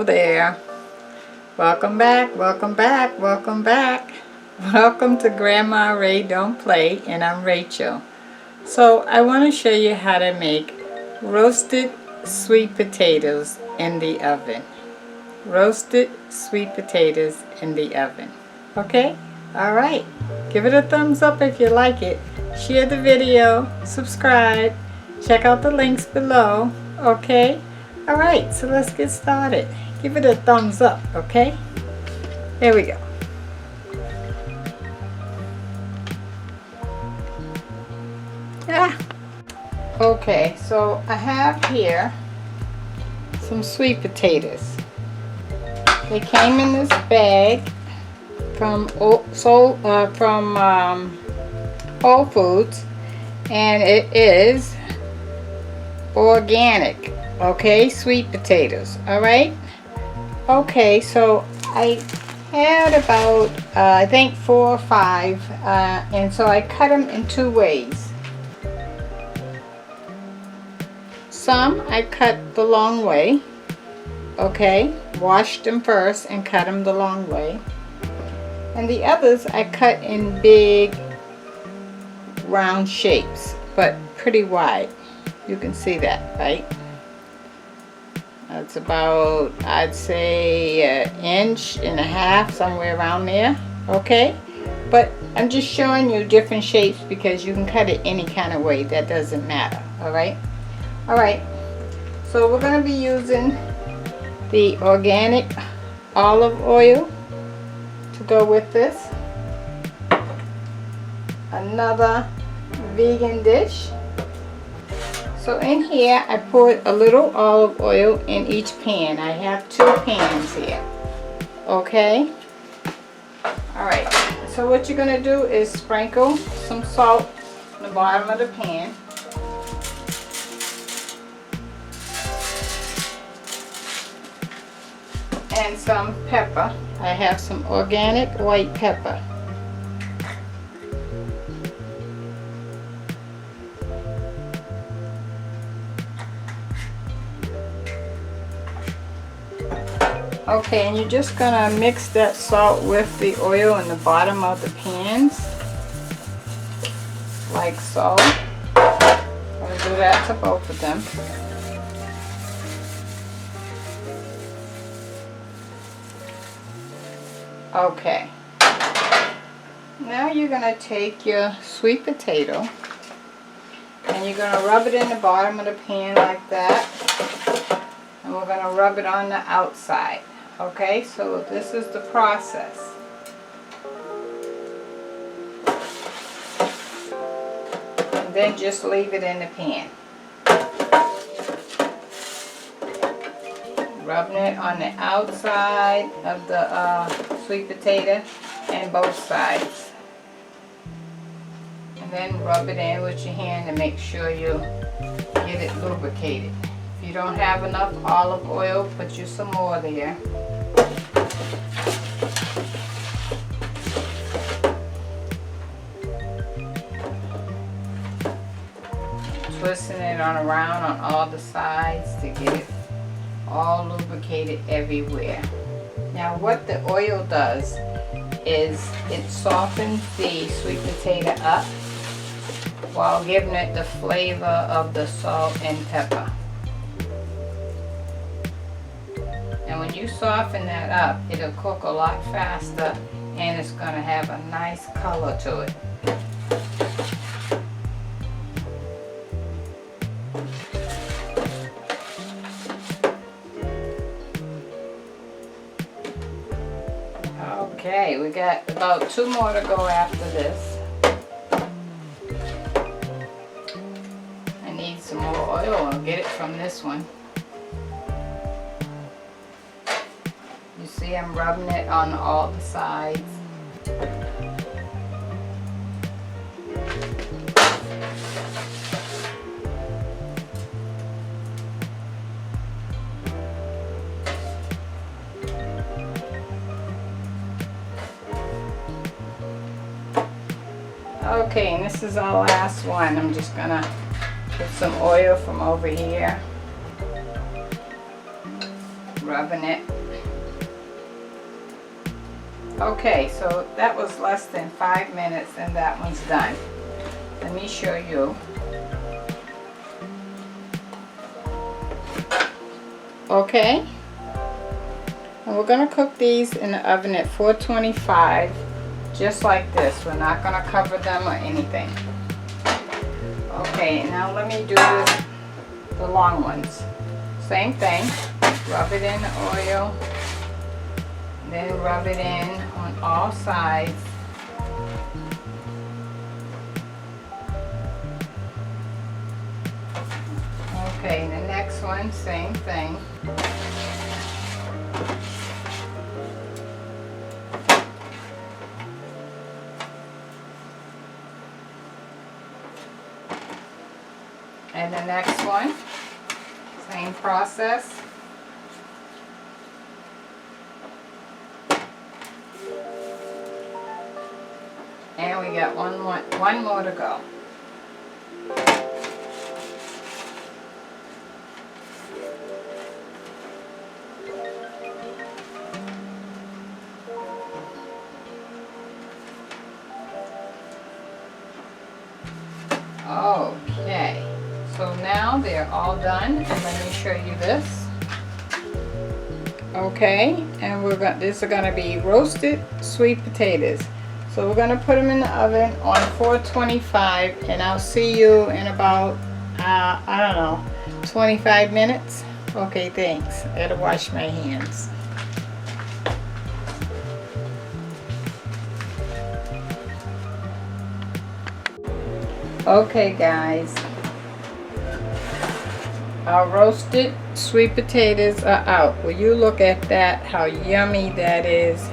Hello there. Welcome back, welcome back, welcome back. Welcome to Grandma Ray Don't Play, and I'm Rachel. So I want to show you how to make roasted sweet potatoes in the oven. Roasted sweet potatoes in the oven. Okay? Alright. Give it a thumbs up if you like it. Share the video. Subscribe. Check out the links below. Okay? Alright, so let's get started. Give it a thumbs up, okay? Here we go. Okay, so I have here some sweet potatoes. They came in this bag from Whole Foods, and it is organic. Okay, sweet potatoes. All right. Okay, so I had about I think 4 or 5, and so I cut them in 2 ways. Some I cut the long way. Okay, washed them first and cut them the long way, and the others I cut in big round shapes, but pretty wide. You can see that, right? It's about, I'd say, 1.5 inches, somewhere around there. Okay, but I'm just showing you different shapes because you can cut it any kind of way. That doesn't matter. Alright, so we're going to be using the organic olive oil to go with this. Another vegan dish. So in here I poured a little olive oil in each pan. I have 2 pans here. Okay? Alright, so what you're going to do is sprinkle some salt in the bottom of the pan. And some pepper. I have some organic white pepper. Okay, and you're just gonna mix that salt with the oil in the bottom of the pans, like so. I'm gonna do that to both of them. Okay. Now you're gonna take your sweet potato and you're gonna rub it in the bottom of the pan like that, and we're gonna rub it on the outside. Okay, so this is the process. And then just leave it in the pan. Rubbing it on the outside of the sweet potato and both sides. And then rub it in with your hand to make sure you get it lubricated. If you don't have enough olive oil, put you some more there. Twisting it around on all the sides to get it all lubricated everywhere. Now what the oil does is it softens the sweet potato up while giving it the flavor of the salt and pepper. And when you soften that up, it'll cook a lot faster and it's going to have a nice color to it. Okay, we got about 2 more to go after this. I need some more oil. I'll get it from this one. You see I'm rubbing it on all the sides. Okay, and this is our last one. I'm just gonna put some oil from over here, rubbing it Okay, so that was less than 5 minutes and that one's done. Let me show you. Okay, and we're going to cook these in the oven at 425, just like this. We're not going to cover them or anything. Okay, now let me do the long ones. Same thing, rub it in the oil, then rub it in on all sides. Okay, the next one, same thing. And the next one, same process. And we got one more to go. Okay, so now they're all done, and let me show you this. Okay, and these are gonna be roasted sweet potatoes. So we're gonna put them in the oven on 425, and I'll see you in about I don't know, 25 minutes. Okay, thanks. I gotta wash my hands. Okay guys, our roasted sweet potatoes are out. Will you look at that, how yummy that is.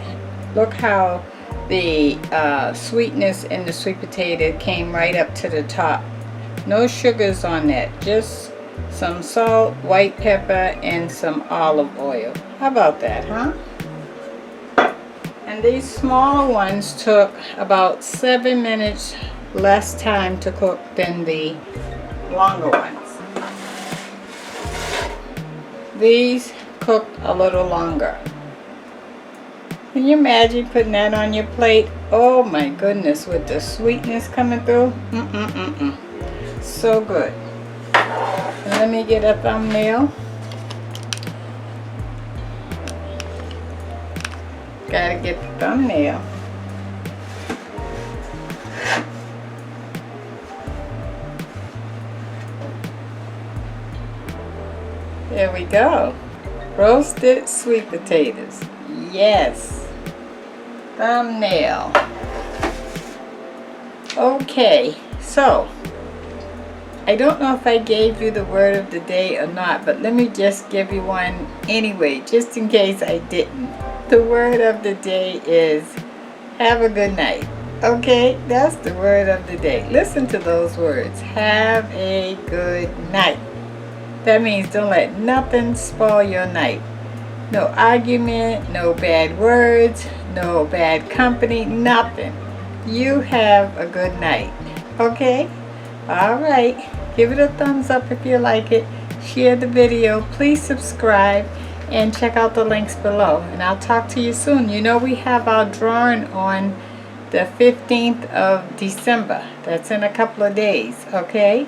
Look how the sweetness in the sweet potato came right up to the top. No sugars on that, just some salt, white pepper, and some olive oil. How about that, huh? And these smaller ones took about 7 minutes less time to cook than the longer ones. These cooked a little longer. Can you imagine putting that on your plate? Oh my goodness, with the sweetness coming through. So good. And let me get a thumbnail. Gotta get the thumbnail. There we go. Roasted sweet potatoes. Yes. Thumbnail. Okay, so I don't know if I gave you the word of the day or not, but let me just give you one anyway, just in case I didn't. The word of the day is have a good night. Okay, that's the word of the day. Listen to those words. Have a good night. That means don't let nothing spoil your night. No argument, no bad words, no bad company, nothing. You have a good night. Okay? Alright. Give it a thumbs up if you like it. Share the video. Please subscribe and check out the links below. And I'll talk to you soon. You know we have our drawing on the 15th of December. That's in a couple of days. Okay?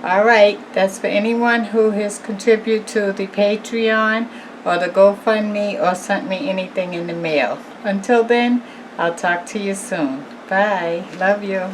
Alright, that's for anyone who has contributed to the Patreon or the GoFundMe or sent me anything in the mail. Until then, I'll talk to you soon. Bye. Love you.